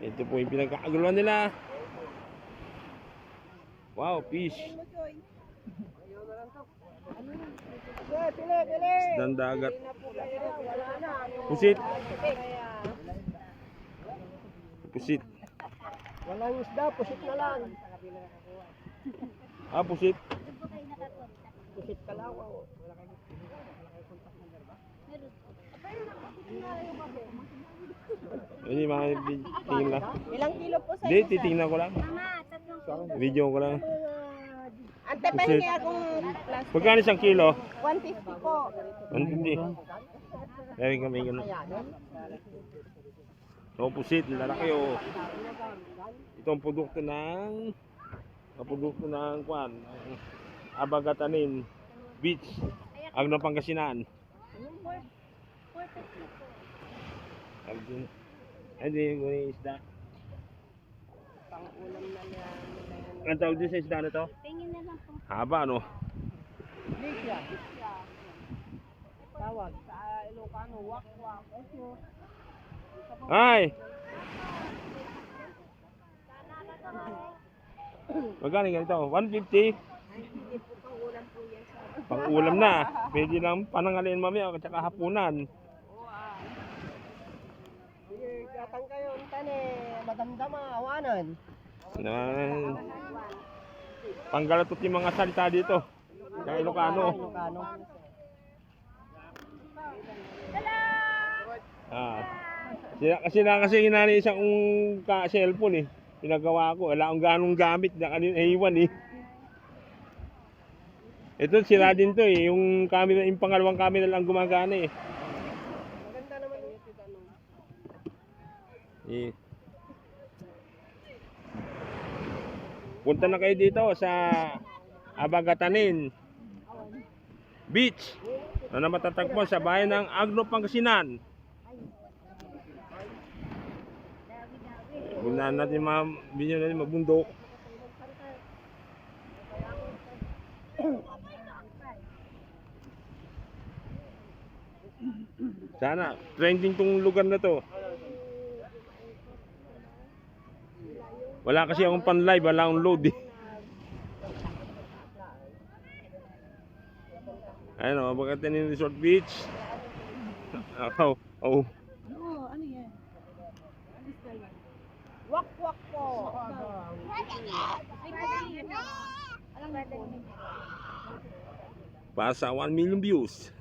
Ito po yung pinagkakaguluhan nila. Wow, fish. Isdang dagat. Pusit. Pusit. Walang isda, pusit na lang. Ah, pusit. Pusit ka lang. Hindi, mga tingin lang. Ilang kilo po sa Hindi, titingnan ko lang. Video ko lang. Ante, pahingi akong plastic. Pagkano isang kilo? 150 po. Hindi. Meron kami ganun. So, pusit, lalaki oh. Ito ang produkto ng kwan, Abagatanin Beach, Agno Pangasinan. Hindi ko yung isda. Pang-ulam na nila. Ang tawag din sa isda na to? Tingin na lang po. Haba, no? Lisya. Tawag sa Ilocano, wak-wak. Ay! Magkano ganito? 150? Pang-ulam na. Pwede lang panangalin mamaya at saka hapunan. Katang kayo, tane, madamdama, awanan. Panggalatot yung mga salita dito. Sa Ilocano. Ah. Kasi hinani isang cellphone eh. Pinagawa ko. Wala akong ganong gamit na kanina iwan eh. Ito sira din to eh. Yung camera, yung pangalawang camera lang gumagana eh. Maganda naman yung Eh. Punta na kayo dito sa Abagatanin Beach na matatagpuan sa bayan ng Agno Pangasinan. Bunan natin video natin mabundok. Sana trending tong lugar na to. Wala kasi akong pan-live, wala akong load eh. Ayun o, Abagatanin Resort Beach. Oh, oh. Ano yan? wak-wak po. Alam mo po. Para sa 1 million views.